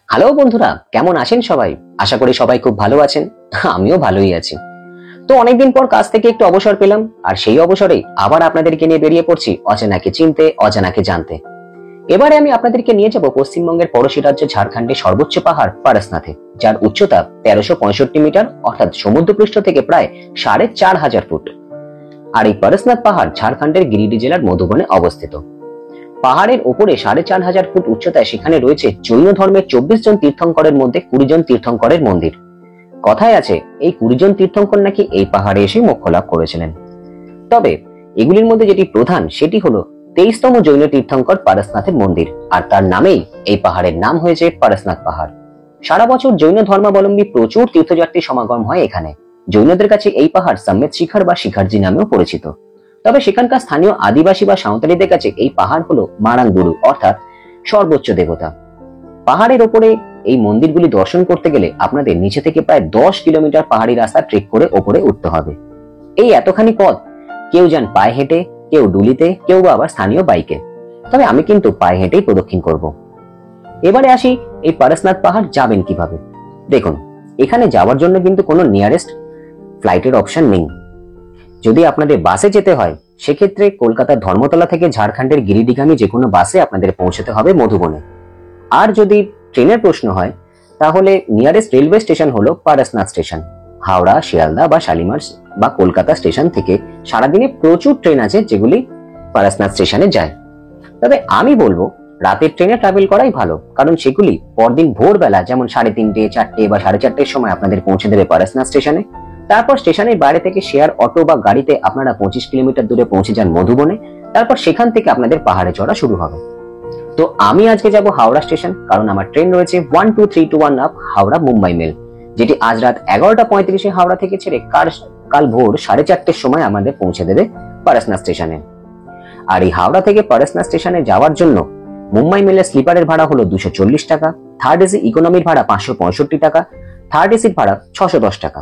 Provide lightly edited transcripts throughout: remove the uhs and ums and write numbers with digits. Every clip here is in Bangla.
হ্যালো বন্ধুরা, কেমন আছেন সবাই? আশা করি সবাই খুব ভালো আছেন। আমিও ভালোই আছি। তো অনেকদিন পর কাজ থেকে একটু অবসর পেলাম, আর সেই অবসরে আবার আপনাদেরকে নিয়ে বেরিয়ে পড়ছি অচেনাকে চিনতে, অজানাকে জানতে। এবারে আমি আপনাদেরকে নিয়ে যাব পশ্চিমবঙ্গের পড়োশী রাজ্য ঝাড়খণ্ডের সর্বোচ্চ পাহাড় পারসনাথে, যার উচ্চতা 1365 মিটার, অর্থাৎ সমুদ্রপৃষ্ঠ থেকে প্রায় 4500 ফুট। আর এই পারসনাথ পাহাড় ঝাড়খণ্ডের গিরিডি জেলার মধুবনে অবস্থিত। পাহাড়ের ওপরে 4500 ফুট উচ্চতায় সেখানে রয়েছে জৈন ধর্মের 24 জন তীর্থঙ্করের মধ্যে 20 জন তীর্থঙ্করের মন্দির। কথায় আছে এই 20 জন তীর্থঙ্কর নাকি এই পাহাড়ে এসে মোক্ষ লাভ করেছিলেন। তবে এগুলির মধ্যে যেটি প্রধান সেটি হলো 23তম জৈন তীর্থঙ্কর পারসনাথের মন্দির, আর তার নামেই এই পাহাড়ের নাম হয়েছে পারসনাথ পাহাড়। সারা বছর জৈন ধর্মাবলম্বী প্রচুর তীর্থযাত্রী সমাগম হয় এখানে। জৈনদের কাছে এই পাহাড় সম্মেত শিখর বা শিখরজি নামেও পরিচিত। তবে সেখানকার স্থানীয় আদিবাসী বা সাঁওতালিদের কাছে এই পাহাড় হলো মারাং বুড়ু, অর্থাৎ সর্বোচ্চ দেবতা। পাহাড়ের ওপরে এই মন্দিরগুলি দর্শন করতে গেলে আপনাদের নিচে থেকে প্রায় 10 কিলোমিটার পাহাড়ি রাস্তা ট্রেক করে ওপরে উঠতে হবে। এই এতখানি পথ কেউ যান পায়ে হেঁটে, কেউ ডুলিতে, কেউ বা আবার স্থানীয় বাইকে। তবে আমি কিন্তু পায়ে হেঁটেই প্রদক্ষিণ করব। এবারে আসি এই পারসনাথ পাহাড় যাবেন কিভাবে। দেখুন, এখানে যাওয়ার জন্য কিন্তু কোনো নিয়ারেস্ট ফ্লাইটের অপশন নেই। যদি আপনাদের বাসে যেতে হয় সেক্ষেত্রে কলকাতার ধর্মতলা থেকে ঝাড়খণ্ডের গিরিডিগামী যে কোনো বাসে আপনাদের পৌঁছতে হবে মধুবনে। আর যদি ট্রেনের প্রশ্ন হয় তাহলে নিয়ারেস্ট রেলওয়ে স্টেশন হলো পারসনাথ স্টেশন। হাওড়া, শিয়ালদা বা শালিমার বা কলকাতা স্টেশন থেকে সারাদিনে প্রচুর ট্রেন আছে যেগুলি পারসনাথ স্টেশনে যায়। তবে আমি বলবো রাতের ট্রেনে ট্রাভেল করাই ভালো, কারণ সেগুলি পরদিন ভোরবেলা যেমন 3:30, 4টে বা 4:30 সময় আপনাদের পৌঁছে দেবে পারসনাথ স্টেশনে। তারপর স্টেশনের বাইরে থেকে শেয়ার অটো বা গাড়িতে আপনারা 25 কিলোমিটার দূরে পৌঁছে যান মধুবনে। তারপর সেখান থেকে আপনাদের পাহাড়ে চড়া শুরু হবে। তো আমি আজকে যাব হাওড়া স্টেশন, কারণ আমার ট্রেন রয়েছে 12321 আপ হাওড়া মুম্বাই মেল, যেটি আজ রাত 11:35 হাওড়া থেকে ছেড়ে কাল ভোর 4:30 সময় আমাদের পৌঁছে দেবে পারসনাথ স্টেশনে। আর এই হাওড়া থেকে পারসনাথ স্টেশনে যাওয়ার জন্য মুম্বাই মেলের স্লিপারের ভাড়া হলো 240 টাকা, থার্ড এসি ইকোনমির ভাড়া 565 টাকা, থার্ড এসির ভাড়া 610 টাকা।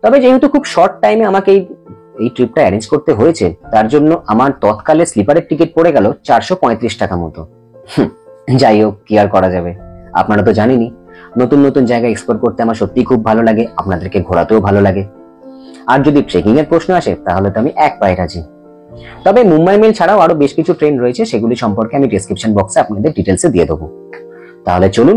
তবে যেহেতু খুব শর্ট টাইমে আমাকে এই ট্রিপটা অ্যারেঞ্জ করতে হয়েছে, তার জন্য আমার তৎকালে স্লিপারের টিকিট পড়ে গেল 435 টাকা মতো। যাই হোক, কি আর করা যাবে, আপনারা তো জানেনই নতুন নতুন জায়গা এক্সপ্লোর করতে আমার সত্যি খুব ভালো লাগে, আপনাদেরকে ঘোরাতেও ভালো লাগে। আর যদি ট্রেকিং এর প্রশ্ন আসে তাহলে তো আমি এক পায়ে রাজি। তবে মুম্বাই মেল ছাড়াও আরো বেশ কিছু ট্রেন রয়েছে, সেগুলি সম্পর্কে আমি ডেসক্রিপশন বক্সে আপনাদের ডিটেলসে দিয়ে দেবো। তাহলে চলুন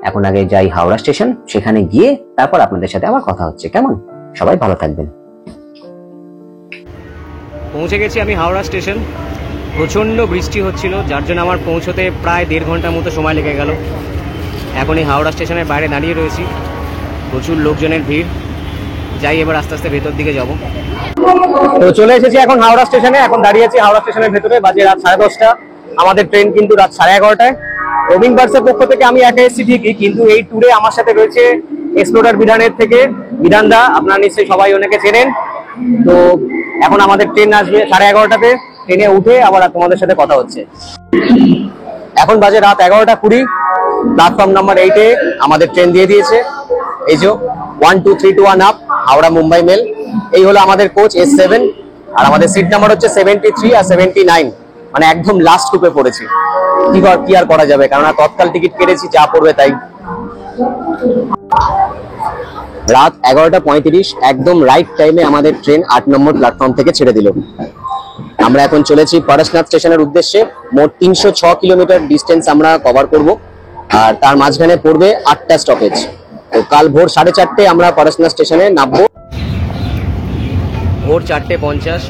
এখন আগে যাই হাওড়া স্টেশন, সেখানে গিয়ে তারপর আপনাদের সাথে আবার কথা হচ্ছে। কেমন? সবাই ভালো থাকবেন। পৌঁছে গেছি আমি হাওড়া স্টেশন। প্রচণ্ড বৃষ্টি হচ্ছিল, যার জন্য আমার পৌঁছতে প্রায় 1.5 ঘন্টার মতো সময় লেগে গেল। এখন এই হাওড়া স্টেশনের বাইরে দাঁড়িয়ে রয়েছি, প্রচুর লোকজনের ভিড়। যাই এবার আস্তে আস্তে ভেতর দিকে যাব। তো চলে এসেছি এখন হাওড়া স্টেশনে, এখন দাঁড়িয়ে আছি হাওড়া স্টেশনের ভেতরে। বাজে রাত 10:30। আমাদের ট্রেন কিন্তু রাত 11:30টায়। রবিং বাসের পক্ষ থেকে আমি একা এসেছি ঠিকই, কিন্তু এই ট্যুরে আমার সাথে রয়েছে এক্সপ্লোরার বিধানের থেকে বিধানদা। আপনারা নিশ্চয়ই সবাই ওনাকে চেনেন। তো এখন আমাদের ট্রেন আসবে 11:30টাতে। ট্রেনে উঠে আবার তোমাদের সাথে কথা হচ্ছে। এখন বাজে রাত 11:20। প্ল্যাটফর্ম নাম্বার 8-এ আমাদের ট্রেন দিয়ে দিয়েছে। এই যে 12321 আপ হাওড়া মুম্বাই মেল। এই হলো আমাদের কোচ S7, আর আমাদের সিট নাম্বার হচ্ছে 73 আর 79, মানে একদম লাস্ট গ্রুপে পড়েছি। কি আর করা যাবে, কারণ তৎকাল টিকিট কেটেছি, যা পড়বে তাই। রাত 11:35, একদম রাইট টাইমে আমাদের ট্রেন 8 নম্বর প্ল্যাটফর্ম থেকে ছেড়ে দিল। আমরা এখন চলেছি পারসনাথ স্টেশনের উদ্দেশ্যে। মোট 306 কিলোমিটার ডিস্টেন্স আমরা কভার করব, আর তার মাঝখানে পড়বে 8টা স্টপেজ। তো কাল ভোর 4:30 আমরা পারসনাথ স্টেশনে নামবো। ভোর 4:50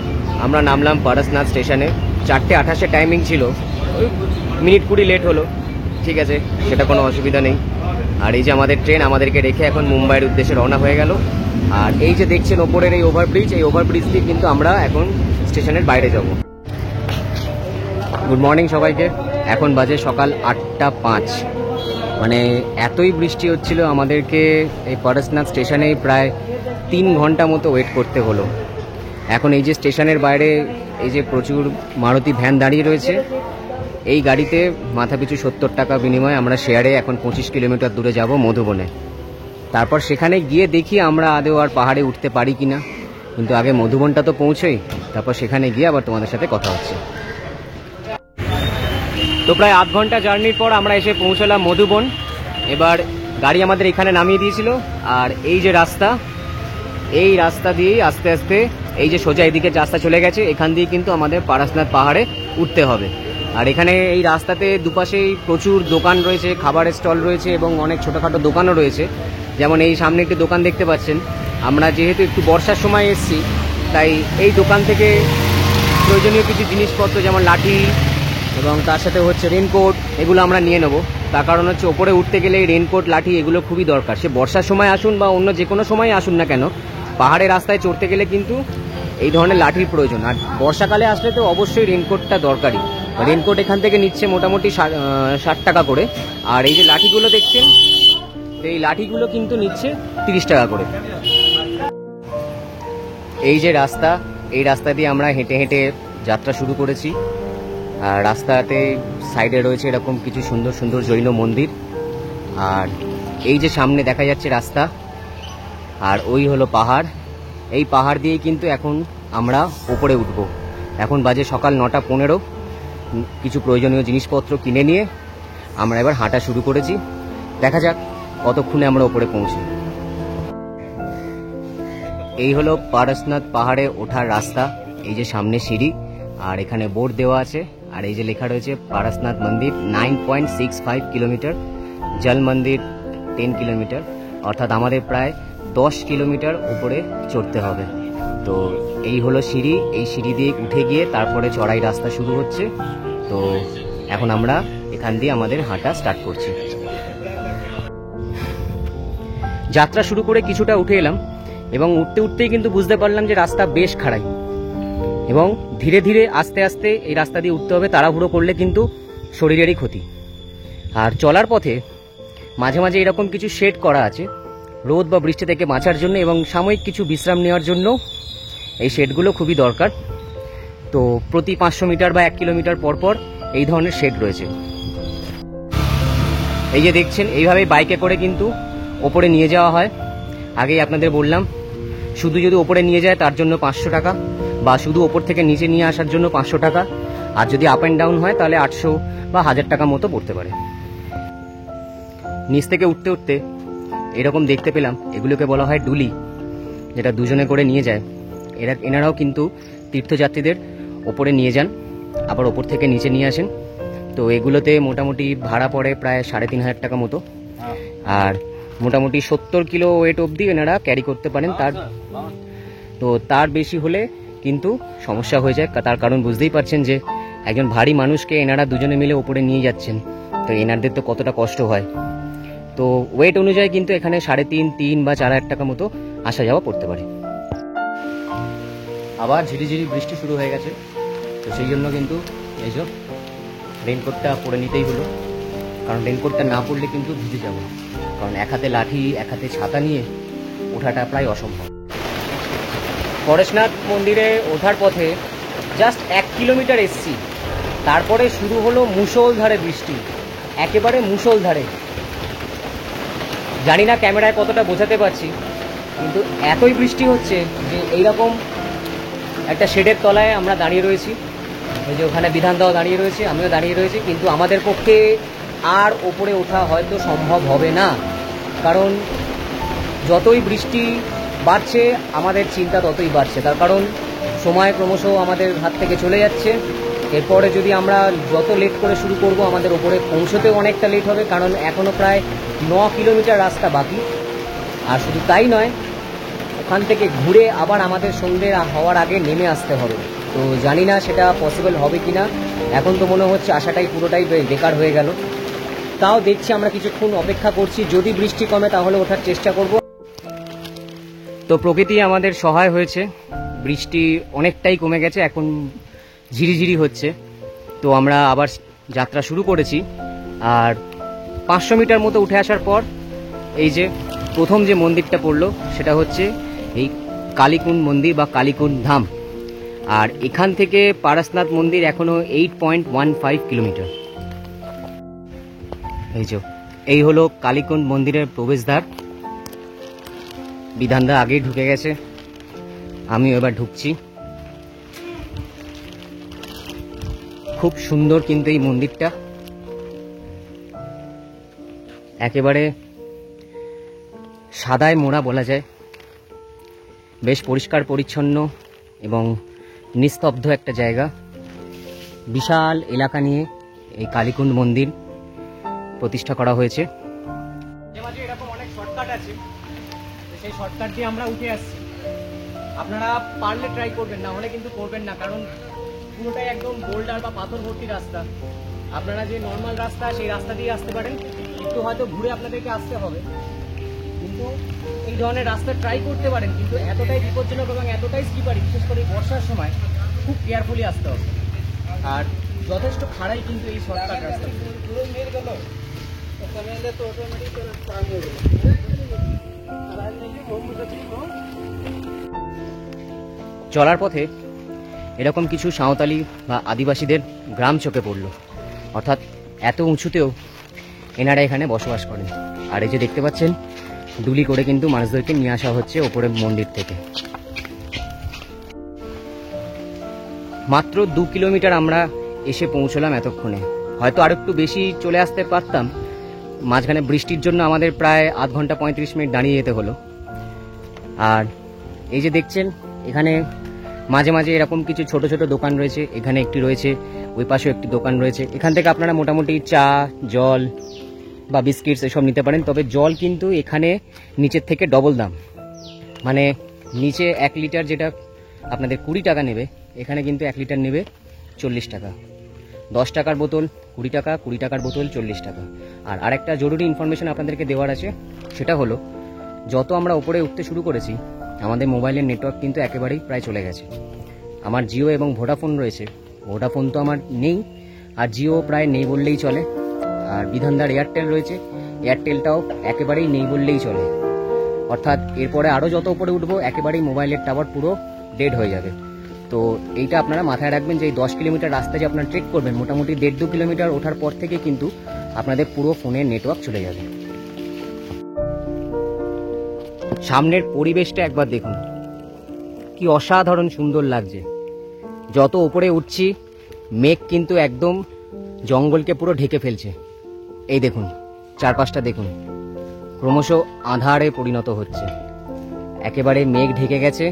আমরা নামলাম পারসনাথ স্টেশনে। 4:28 টাইমিং ছিল, মিনিট 20 লেট হলো, ঠিক আছে, সেটা কোনো অসুবিধা নেই। আর এই যে আমাদের ট্রেন আমাদেরকে রেখে এখন মুম্বাইয়ের উদ্দেশ্যে রওনা হয়ে গেল। আর এই যে দেখছেন ওপরের এই ওভারব্রিজ, এই ওভারব্রিজ দিয়ে কিন্তু আমরা এখন স্টেশনের বাইরে যাব। গুড মর্নিং সবাইকে। এখন বাজে সকাল 8:05। মানে এতই বৃষ্টি হচ্ছিল আমাদেরকে এই পারসনাথ স্টেশনেই প্রায় 3 ঘন্টা মতো ওয়েট করতে হলো। এখন এই যে স্টেশনের বাইরে এই যে প্রচুর মারুতি ভ্যান দাঁড়িয়ে রয়েছে, এই গাড়িতে মাথাপিছু 70 টাকা বিনিময়ে আমরা শেয়ারে এখন 25 কিলোমিটার দূরে যাব মধুবনে। তারপর সেখানে গিয়ে দেখি আমরা আদৌ আর পাহাড়ে উঠতে পারি কিনা, কিন্তু আগে মধুবনটা তো পৌঁছই, তারপর সেখানে গিয়ে আবার তোমাদের সাথে কথা হচ্ছে। তো প্রায় আধ ঘন্টা জার্নির পর আমরা এসে পৌঁছলাম মধুবন। এবার গাড়ি আমাদের এখানে নামিয়ে দিয়েছিল, আর এই যে রাস্তা, এই রাস্তা দিয়েই আস্তে আস্তে এই যে সোজা এদিকে রাস্তা চলে গেছে, এখান দিয়ে কিন্তু আমাদের পারসনাথ পাহাড়ে উঠতে হবে। আর এখানে এই রাস্তাতে দুপাশেই প্রচুর দোকান রয়েছে, খাবারের স্টল রয়েছে এবং অনেক ছোটোখাটো দোকানও রয়েছে। যেমন এই সামনে একটি দোকান দেখতে পাচ্ছেন। আমরা যেহেতু একটু বর্ষার সময় এসেছি, তাই এই দোকান থেকে প্রয়োজনীয় কিছু জিনিসপত্র যেমন লাঠি এবং তার সাথে হচ্ছে রেনকোট, এগুলো আমরা নিয়ে নেবো। তার কারণ হচ্ছে ওপরে উঠতে গেলে এই রেনকোট, লাঠি এগুলো খুবই দরকার। সে বর্ষার সময় আসুন বা অন্য যে কোনো সময় আসুন না কেন, পাহাড়ের রাস্তায় চড়তে গেলে কিন্তু এই ধরনের লাঠির প্রয়োজন। আর বর্ষাকালে আসলে তো অবশ্যই রেনকোটটা দরকারি। রেনকোট এখান থেকে নিচ্ছে মোটামুটি 60 টাকা করে, আর এই যে লাঠিগুলো দেখছেন, এই লাঠিগুলো কিন্তু নিচ্ছে 30 টাকা করে। এই যে রাস্তা, এই রাস্তা দিয়ে আমরা হেঁটে হেঁটে যাত্রা শুরু করেছি। আর রাস্তাতে সাইডে রয়েছে এরকম কিছু সুন্দর সুন্দর জৈন মন্দির, আর এই যে সামনে দেখা যাচ্ছে রাস্তা, আর ওই হলো পাহাড়। এই পাহাড় দিয়েই কিন্তু এখন আমরা ওপরে উঠব। এখন বাজে সকাল 9:15। কিছু প্রয়োজনীয় জিনিসপত্র কিনে নিয়ে আমরা এবার হাঁটা শুরু করেছি। দেখা যাক কতক্ষণে আমরা ওপরে পৌঁছি। এই হলো পারসনাথ পাহাড়ে ওঠার রাস্তা। এই যে সামনে সিঁড়ি, আর এখানে বোর্ড দেওয়া আছে, আর এই যে লেখা রয়েছে পারসনাথ মন্দির 9.65 কিলোমিটার, জল মন্দির 10 কিলোমিটার, অর্থাৎ আমাদের প্রায় 10 কিলোমিটার উপরে চড়তে হবে। তো এই হলো সিঁড়ি, এই সিঁড়ি দিয়ে উঠে গিয়ে তারপরে চড়াই রাস্তা শুরু হচ্ছে। তো এখন আমরা এখান দিয়ে আমাদের হাঁটা স্টার্ট করছি। যাত্রা শুরু করে কিছুটা উঠে এলাম এবং উঠতে উঠতেই কিন্তু বুঝতে পারলাম যে রাস্তা বেশ খাড়াই, এবং ধীরে ধীরে আস্তে আস্তে এই রাস্তা দিয়ে উঠতে হবে। তাড়াহুড়ো করলে কিন্তু শরীরেরই ক্ষতি। আর চলার পথে মাঝে মাঝে এরকম কিছু শেড করা আছে রোদ বা বৃষ্টি থেকে বাঁচার জন্য, এবং সাময়িক কিছু বিশ্রাম নেওয়ার জন্য এই শেডগুলো খুবই দরকার। তো প্রতি 500 মিটার বা 1 কিলোমিটার পর পর এই ধরনের শেড রয়েছে। এই যে দেখছেন, এইভাবে বাইকে করে কিন্তু ওপরে নিয়ে যাওয়া হয়। আগেই আপনাদের বললাম, শুধু যদি ওপরে নিয়ে যায় তার জন্য 500 টাকা, বা শুধু ওপর থেকে নিচে নিয়ে আসার জন্য 500 টাকা, আর যদি আপ অ্যান্ড ডাউন হয় তাহলে 800 বা 1000 টাকা মতো পড়তে পারে। নিচ থেকে উঠতে উঠতে এরকম দেখতে পেলাম, এগুলোকে বলা হয় ডুলি, যেটা দুজনে করে নিয়ে যায়। এনারাও কিন্তু তীর্থযাত্রীদের ওপরে নিয়ে যান, আবার ওপর থেকে নিচে নিয়ে আসেন। তো এগুলোতে মোটামুটি ভাড়া পড়ে প্রায় 3500 টাকা মতো, আর মোটামুটি 70 কিলো ওয়েট অবধি এনারা ক্যারি করতে পারেন। তার বেশি হলে কিন্তু সমস্যা হয়ে যায়। তার কারণ বুঝতেই পারছেন যে একজন ভারী মানুষকে এনারা দুজনে মিলে ওপরে নিয়ে যাচ্ছেন, তো এনারদের তো কতটা কষ্ট হয়। তো ওয়েট অনুযায়ী কিন্তু এখানে 3.5, 3 বা 4000 টাকা মতো আসা যাওয়া পড়তে পারে। আবার ঝিরিঝিরি বৃষ্টি শুরু হয়ে গেছে, তো সেই জন্য কিন্তু এই যে রেনকোটটা পরে নিতেই হলো, কারণ রেনকোটটা না পরলে কিন্তু ভিজে যাবো। কারণ এক হাতে লাঠি এক হাতে ছাতা নিয়ে ওঠাটা প্রায় অসম্ভব। পরেশনাথ মন্দিরে ওঠার পথে জাস্ট 1 কিলোমিটার এসছি, তারপরে শুরু হলো মুষলধারে বৃষ্টি, একেবারে মুষলধারে। জানি না ক্যামেরায় কতটা বোঝাতে পারছি, কিন্তু এতই বৃষ্টি হচ্ছে যে এইরকম একটা শেডের তলায় আমরা দাঁড়িয়ে রয়েছি। ওই যে ওখানে বিধানদাও দাঁড়িয়ে রয়েছে, আমিও দাঁড়িয়ে রয়েছি, কিন্তু আমাদের পক্ষে আর ওপরে ওঠা হয়তো সম্ভব হবে না। কারণ যতই বৃষ্টি বাড়ছে আমাদের চিন্তা ততই বাড়ছে। তার কারণ সময় ক্রমশ আমাদের হাত থেকে চলে যাচ্ছে। এরপরে যদি আমরা যত লেট করে শুরু করব, আমাদের ওপরে পৌঁছতেও অনেকটা লেট হবে, কারণ এখনও প্রায় 9 কিলোমিটার রাস্তা বাকি। আর শুধু তাই নয়, ওখান থেকে ঘুরে আবার আমাদের সন্ধ্যে হওয়ার আগে নেমে আসতে হবে। তো জানি না সেটা পসিবল হবে কি না। এখন তো মনে হচ্ছে আশাটাই পুরোটাই বেকার হয়ে গেল। তাও দেখছি, আমরা কিছুক্ষণ অপেক্ষা করছি, যদি বৃষ্টি কমে তাহলে ওঠার চেষ্টা করব। তো প্রকৃতি আমাদের সহায় হয়েছে, বৃষ্টি অনেকটাই কমে গেছে, এখন ঝিরিঝিরি হচ্ছে। তো আমরা আবার যাত্রা শুরু করেছি। আর 500 মিটার মতো উঠে আসার পর এই যে প্রথম যে মন্দিরটা পড়লো সেটা হচ্ছে এই কালীকুণ্ড মন্দির বা কালীকুণ্ড ধাম। আর এখান থেকে পারসনাথ মন্দির এখনো 8.15 কিলোমিটার। এই হলো কালীকুণ্ড মন্দিরের প্রবেশদ্বার। বিধানদা আগেই ঢুকে গেছে, আমিও এবার ঢুকছি। খুব সুন্দর কিন্তু এই মন্দিরটা। একেবারে সাদায় মোড়া বলা যায়, বেশ পরিষ্কার পরিচ্ছন্ন এবং নিস্তব্ধ একটা জায়গা। বিশাল এলাকা নিয়ে এই কালীকুণ্ড মন্দির প্রতিষ্ঠা করা হয়েছে। মাঝে এরকম অনেক শর্টকাট আছে, সেই শর্টকাট দিয়ে আমরা উঠে আসছি। আপনারা পারলে ট্রাই করবেন, না হলে কিন্তু করবেন না, কারণ পুরোটাই একদম বোল্ডার বা পাথর ভর্তি রাস্তা। আপনারা যে নর্মাল রাস্তা সেই রাস্তা দিয়ে আসতে পারেন, একটু হয়তো ঘুরে আপনাদেরকে আসতে হবে, কিন্তু এই ধরনের রাস্তা ট্রাই করতে পারেন। কিন্তু এতটাই বিপজ্জনক এবং এতটাই স্লিপারি, বিশেষ করে বর্ষার সময় খুব কেয়ারফুলি আসতে হবে। আর যথেষ্ট খাড়াই কিন্তু এই শর্টকাট রাস্তা। চলার পথে এরকম কিছু সাঁওতালি বা আদিবাসীদের গ্রাম চোখে পড়ল, অর্থাৎ এত উঁচুতেও এনারা এখানে বসবাস করেন। আর এই যে দেখতে পাচ্ছেন, ডুলি করে কিন্তু মানুষদেরকে নিয়ে আসা হচ্ছে ওপরের মন্দির থেকে। মাত্র 2 কিলোমিটার আমরা এসে পৌঁছলাম এতক্ষণে, হয়তো আর একটু বেশি চলে আসতে পারতাম। মাঝখানে বৃষ্টির জন্য আমাদের প্রায় আধ ঘন্টা 35 মিনিট দাঁড়িয়ে যেতে হলো। আর এই যে দেখছেন, এখানে মাঝে মাঝে এরকম কিছু ছোট ছোট দোকান রয়েছে। এখানে একটি রয়েছে, ওই পাশেও একটি দোকান রয়েছে। এখান থেকে আপনারা মোটামুটি চা, জল বা বিস্কিটস এসব নিতে পারেন। তবে জল কিন্তু এখানে নিচের থেকে ডবল দাম, মানে নিচে 1 লিটার যেটা আপনাদের 20 টাকা নেবে, এখানে কিন্তু 1 লিটার নেবে 40 টাকা। 10 টাকার বোতল 20 টাকা, 20 টাকার বোতল 40 টাকা। আর আরেকটা জরুরি ইনফরমেশন আপনাদেরকে দেওয়ার আছে, সেটা হলো যত আমরা উপরে উঠতে শুরু করেছি, আমাদের মোবাইলের নেটওয়ার্ক কিন্তু একেবারেই প্রায় চলে গেছে। আমার জিও এবং ভোডাফোন রয়েছে, ভোডাফোন তো আমার নেই, আর জিও প্রায় নেই বললেই চলে। আর বিধানদার এয়ারটেল রয়েছে, এয়ারটেলটাও একেবারেই নেই বললেই চলে। অর্থাৎ এরপরে আরও যত উপরে উঠবো, একেবারেই মোবাইলের টাওয়ার পুরো ডেড হয়ে যাবে। তো এইটা আপনারা মাথায় রাখবেন যে এই 10 কিলোমিটার রাস্তা যে আপনারা ট্রেক করবেন, মোটামুটি 1.5-2 কিলোমিটার ওঠার পর থেকে কিন্তু আপনাদের পুরো ফোনের নেটওয়ার্ক চলে যাবে। সামনের পরিবেশটা একবার দেখুন, কি অসাধারণ সুন্দর লাগছে। যত উপরে উঠছি, মেঘ কিন্তু একদম জঙ্গলকে পুরো ঢেকে ফেলছে। এই দেখুন, চারপাশটা দেখুন, ক্রমশ আঁধারে পরিণত হচ্ছে। একেবারে মেঘ ঢেকে গেছে,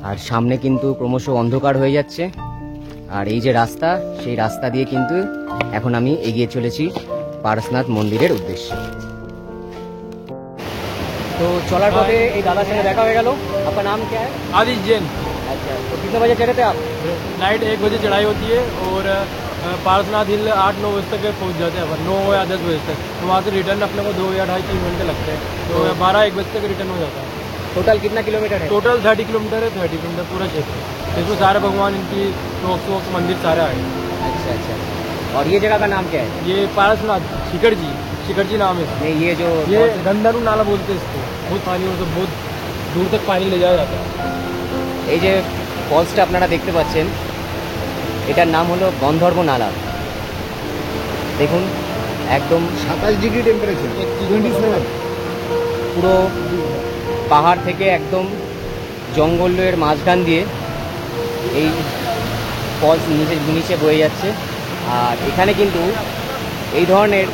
আর সামনে কিন্তু ক্রমশ অন্ধকার হয়ে যাচ্ছে। আর এই যে রাস্তা, সেই রাস্তা দিয়ে কিন্তু এখন আমি এগিয়ে চলেছি পারশনাথ মন্দিরের উদ্দেশ্যে। तो चलार पथे ये दादा से देखा हो गया। आपका नाम क्या है? आदित्य जैन। अच्छा, तो कितने बजे चढ़े थे आप? नाइट 1 बजे चढ़ाई होती है और पारसनाथ हिल 8-9 बजे तक पहुंच जाते हैं अपन, 9 या 10 बजे तक। तो वहाँ से रिटर्न अपने को 2 या 2.5-3 घंटे लगते हैं, तो 12-1 बजे तक रिटर्न हो जाता है। टोटल कितना किलोमीटर है? टोटल 30 किलोमीटर है, 30 किलोमीटर पूरा क्षेत्र। इसमें सारे भगवान, इनकी वोक्स मंदिर सारे आए। अच्छा अच्छा। और ये जगह का नाम क्या है? ये पारसनाथ शिखर जी नाम है। नहीं, ये जो ये गंधारू नाला बोलते हैं इसको। बहुत पानी हो तो बहुत दूर तक पानी ले जाया जाता है। এই যে ফলসটা আপনারা দেখতে পাচ্ছেন, এটার নাম হলো গন্ধর্ব নালা। দেখুন, একদম 27 ডিগ্রি টেম্পারেচার, 27। পুরো পাহাড় থেকে একদম জঙ্গলের মাঝখান দিয়ে এই ফলস নিচে বয়ে যাচ্ছে। আর এখানে কিন্তু এই ধরনের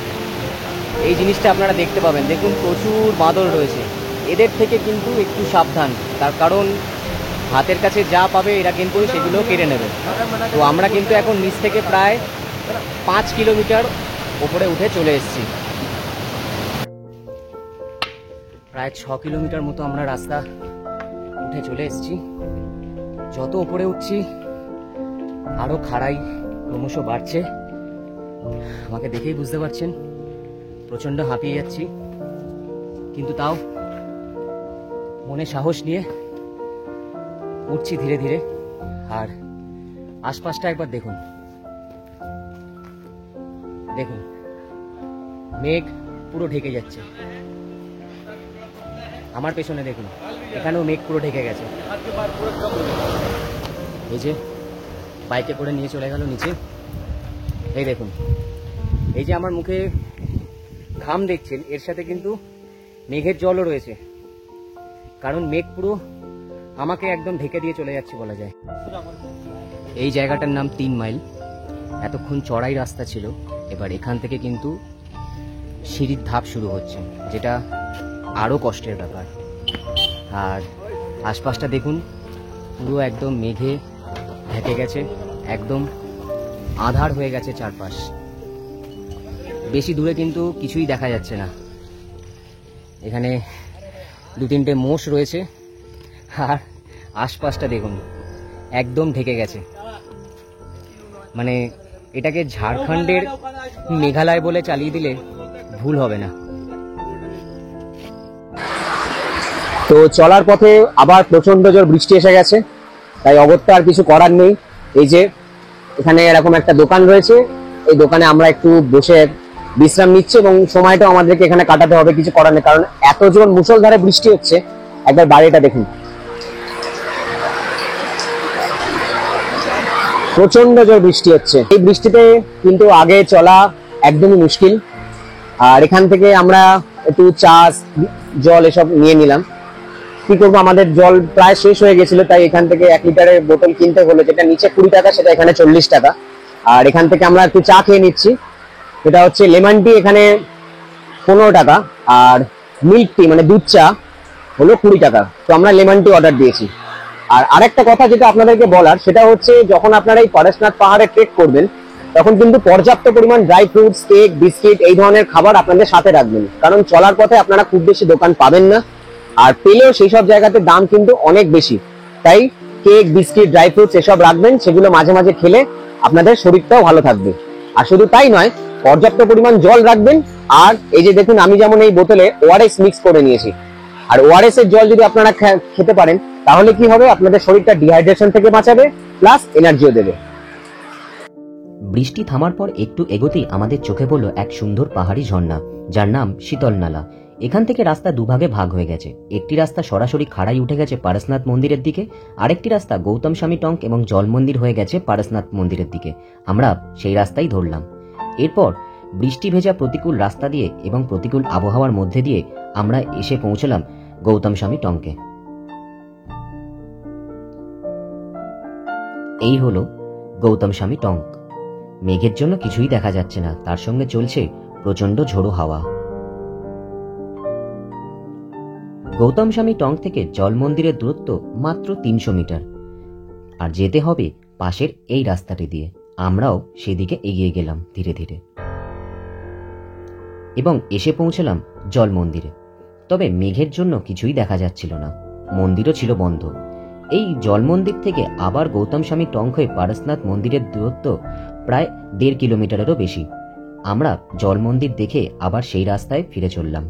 এই জিনিসটা আপনারা দেখতে পাবেন। দেখুন, প্রচুর বাঁদর রয়েছে। এদের থেকে কিন্তু একটু সাবধান, তার কারণ হাতের কাছে যা পাবে এরা কিন্তু সেগুলো কেড়ে নেবে। তো আমরা কিন্তু এখন নিচ থেকে প্রায় 5 কিলোমিটার উপরে উঠে চলে এসেছি। প্রায় 6 কিলোমিটার মতো আমরা রাস্তা উঠে চলে এসেছি। যত উপরে উঠছি, আরও খাড়াই ক্রমশ বাড়ছে। আমাকে দেখেই বুঝতে পারছেন প্রচণ্ড হাঁপিয়ে যাচ্ছি, কিন্তু তাও মনে সাহস নিয়ে উঠছি ধীরে ধীরে। আর আশপাশটা একবার দেখুন, দেখুন মেঘ পুরো ঢেকে যাচ্ছে। আমার পেছনে দেখুন, এখানেও মেঘ পুরো ঢেকে গেছে। এই যে বাইকে করে নিয়ে চলে গেল নিচে। এই দেখুন, এই যে আমার মুখে ঘাম দেখছেন, এর সাথে কিন্তু মেঘের জলও রয়েছে, কারণ মেঘ পুরো আমাকে একদম ঢেকে দিয়ে চলে যাচ্ছে বলা যায়। এই জায়গাটার নাম 3 মাইল। এতক্ষণ চড়াই রাস্তা ছিল, এবার এখান থেকে কিন্তু সিঁড়ির ধাপ শুরু হচ্ছে, যেটা আরও কষ্টের ব্যাপার। আর আশপাশটা দেখুন, পুরো একদম মেঘে ঢেকে গেছে, একদম আঁধার হয়ে গেছে চারপাশ। বেশি দূরে কিন্তু কিছুই দেখা যাচ্ছে না। এখানে 2-3টে মোষ রয়েছে, আর আশপাশটা দেখুন একদম ঢেকে গেছে। মানে এটাকে ঝাড়খণ্ডের মেঘালয় বলে চালিয়ে দিলে ভুল হবে না। তো চলার পথে আবার প্রচন্ড জোর বৃষ্টি এসে গেছে, তাই অগত্যা আর কিছু করার নেই। এই যে এখানে এরকম একটা দোকান রয়েছে, এই দোকানে আমরা একটু বসে বিশ্রাম নিচ্ছি এবং সময়টা আমাদেরকে এখানে কাটাতে হবে, কিছু করার নেই, কারণ এত জোর মুষলধারে বৃষ্টি হচ্ছে। একবার বাইরেটা দেখুন, প্রচন্ড জোর বৃষ্টি হচ্ছে। এই বৃষ্টিতে কিন্তু আগে চলা একদমই মুশকিল। আর এখান থেকে আমরা একটু চা, জল এসব নিয়ে নিলাম। কি করবো, আমাদের জল প্রায় শেষ হয়ে গেছিল, তাই এখান থেকে 1 লিটারের বোতল কিনতে হলো, যেটা নিচে 20 টাকা, সেটা এখানে 40 টাকা। আর এখান থেকে আমরা একটু চা খেয়ে নিচ্ছি, এটা হচ্ছে লেমন টি, এখানে 15 টাকা, আর মিল্ক টি মানে দুধ চা হলো 20 টাকা। তো আমরা লেমন টি অর্ডার দিয়েছি। আর আরেকটা কথা যেটা আপনাদেরকে বলার, সেটা হচ্ছে যখন আপনারা এই পারশনাথ পাহাড়ে ট্রেক করবেন, তখন কিন্তু পর্যাপ্ত পরিমাণ ড্রাই ফ্রুটস, কেক, বিস্কিট এই ধরনের খাবার আপনাদের সাথে রাখবেন, কারণ চলার পথে আপনারা খুব বেশি দোকান পাবেন না, আর পেলেও সেই সব জায়গাতে দাম কিন্তু অনেক বেশি। তাই কেক, বিস্কিট, ড্রাই ফ্রুটস এসব রাখবেন, সেগুলো মাঝে মাঝে খেলে আপনাদের শরীরটাও ভালো থাকবে। আর শুধু তাই নয়, পর্যাপ্ত পরিমাণ জল রাখবেন। আর এই যে দেখুন, আমি যেমন এই বোতলে ওআরএস মিক্স করে নিয়েছি, আর ওআরএস এর জল যদি আপনারা খেতে পারেন, তাহলে কি হবে, আপনাদের শরীরটা ডিহাইড্রেশন থেকে বাঁচাবে, প্লাস এনার্জিও দেবে। বৃষ্টি থামার পর একটু এগোতেই আমাদের চোখে পড়ল এক সুন্দর পাহাড়ি ঝর্ণা, যার নাম শীতল নালা। এখান থেকে রাস্তা দুভাগে ভাগ হয়ে গেছে। একটি রাস্তা সরাসরি খাড়াই উঠে গেছে পারশনাথ মন্দিরের দিকে, আরেকটি রাস্তা গৌতম স্বামী টঙ্ক এবং জল মন্দির হয়ে গেছে পারশনাথ মন্দিরের দিকে। আমরা সেই রাস্তাই ধরলাম। এরপর বৃষ্টি ভেজা প্রতিকূল রাস্তা দিয়ে এবং প্রতিকূল আবহাওয়ার মধ্যে দিয়ে আমরা এসে পৌঁছলাম গৌতম স্বামী টঙ্কে। এই হলো গৌতম স্বামী টঙ্ক। মেঘের জন্য কিছুই দেখা যাচ্ছে না, তার সঙ্গে চলছে প্রচন্ড ঝোড়ো হাওয়া। গৌতম স্বামী টঙ্ক থেকে জল মন্দিরের দূরত্ব মাত্র 300 মিটার, আর যেতে হবে পাশের এই রাস্তাটি দিয়ে। আমরাও সেদিকে এগিয়ে গেলাম ধীরে ধীরে এবং এসে পৌঁছলাম জল মন্দিরে। তবে মেঘের জন্য কিছুই দেখা যাচ্ছিল না, মন্দিরও ছিল বন্ধ। এই জল মন্দির থেকে আবার গৌতম স্বামী টঙ্ক হয়ে পারশনাথ মন্দিরের দূরত্ব প্রায় 1.5 কিলোমিটারেরও বেশি। আমরা জল মন্দির দেখে আবার সেই রাস্তায় ফিরে চললাম।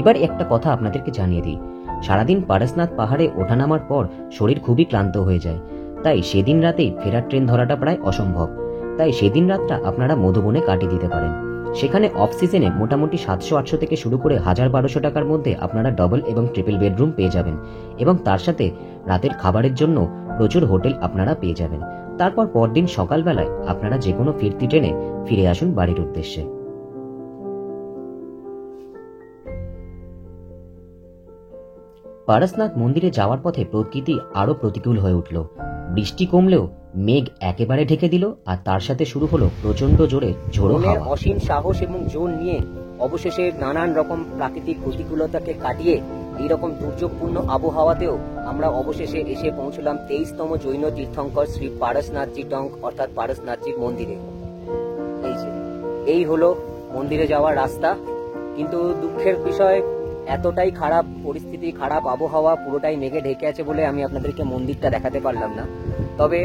এবার একটা কথা আপনাদেরকে জানিয়ে দিই, সারাদিন পারশনাথ পাহাড়ে ওঠানামার পর শরীর খুবই ক্লান্ত হয়ে যায়, তাই সেদিন রাতেই ফেরার ট্রেন ধরাটা প্রায় অসম্ভব। তাই সেদিন রাতটা আপনারা মধুবনে কাটিয়ে দিতে পারেন। সেখানে অফ সিজনে মোটামুটি 700-800 থেকে শুরু করে 1000-1200 টাকার মধ্যে আপনারা ডবল এবং ট্রিপল বেডরুম পেয়ে যাবেন, এবং তার সাথে রাতের খাবারের জন্য প্রচুর হোটেল আপনারা পেয়ে যাবেন। তারপর পরদিন সকালবেলায় আপনারা যে কোনো ফিরতি ট্রেনে ফিরে আসুন বাড়ির উদ্দেশ্যে। পারশনাথ মন্দিরে যাওয়ার পথে প্রকৃতি আরো প্রতিকূল হয়ে উঠল। বৃষ্টি কমলেও মেঘ একেবারে ঢেকে দিল, আর তার সাথে শুরু হলো প্রচন্ড জোরে ঝোড়ো হাওয়া। অসীম সাহস এবং জোর নিয়ে অবশেষে নানান রকম প্রাকৃতিক প্রতিকূলতাকে কাটিয়ে এইরকম দুর্যোগপূর্ণ আবহাওয়াতেও আমরা অবশেষে এসে পৌঁছলাম 23তম জৈন তীর্থঙ্কর শ্রী পারশনাথজি টঙ্ক অর্থাৎ পারশনাথজির মন্দিরে। এই হলো মন্দিরে যাওয়ার রাস্তা। কিন্তু দুঃখের বিষয়, এতটাই খারাপ পরিস্থিতি, খারাপ আবহাওয়া, পুরোটাই মেঘে ঢেকে আছে বলে আমি আপনাদেরকে মন্দিরটা দেখাতে পারলাম না। তবে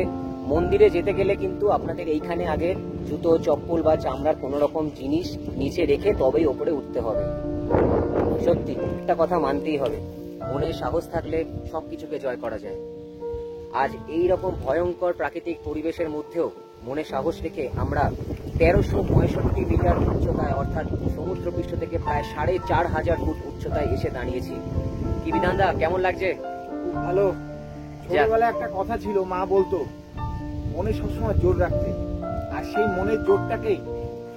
মন্দিরে যেতে গেলে কিন্তু আপনাদের এইখানে আগে জুতো, চপ্পল বা চামড়ার কোনো রকম জিনিস নিচে রেখে তবেই ওপরে উঠতে হবে। সত্যি একটা কথা মানতেই হবে, মনে সাহস থাকলে সবকিছুকে জয় করা যায়। আজ এই রকম ভয়ঙ্কর প্রাকৃতিক পরিবেশের মধ্যেও মনে সাহস রেখে আমরা 1365 মিটার উচ্চতায় অর্থাৎ সমুদ্রপৃষ্ঠ থেকে প্রায় 4500 ফুট উচ্চতায় এসে দাঁড়িয়েছি। কি বিধানদা, কেমন লাগছে? খুব ভালো। ছোটবেলায় একটা কথা ছিল, মা বলতো মনে সবসময় জোর রাখতে, আর সেই মনের জোরটাকেই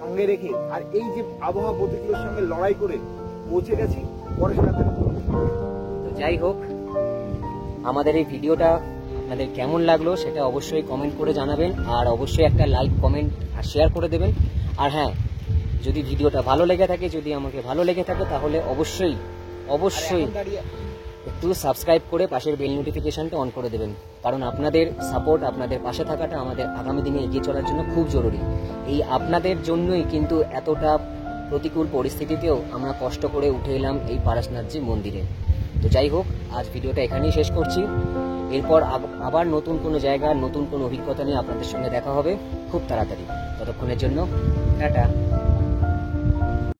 সঙ্গে রেখে আর এই যে আবহাওয়া প্রতিকূলের সঙ্গে লড়াই করে পৌঁছে গেছি পরশনাথের। তো যাই হোক, আমাদের এই ভিডিওটা আপনাদের কেমন লাগলো সেটা অবশ্যই কমেন্ট করে জানাবেন, আর অবশ্যই একটা লাইক, কমেন্ট আর শেয়ার করে দেবেন। আর হ্যাঁ, যদি ভিডিওটা ভালো লেগে থাকে, যদি আমাকে ভালো লেগে থাকে, তাহলে অবশ্যই অবশ্যই একটু সাবস্ক্রাইব করে পাশের বেল নোটিফিকেশনটা অন করে দেবেন, কারণ আপনাদের সাপোর্ট, আপনাদের পাশে থাকাটা আমাদের আগামী দিনে এগিয়ে চলার জন্য খুব জরুরি। এই আপনাদের জন্যই কিন্তু এতটা প্রতিকূল পরিস্থিতিতেও আমরা কষ্ট করে উঠে এলাম এই পারশনাথজি মন্দিরে। তো যাই হোক, আজ ভিডিওটা এখানেই শেষ করছি। এরপর আবার নতুন কোনো জায়গা, নতুন কোনো অভিজ্ঞতা নিয়ে আপনাদের সঙ্গে দেখা হবে খুব তাড়াতাড়ি। ততক্ষণের জন্য টাটা।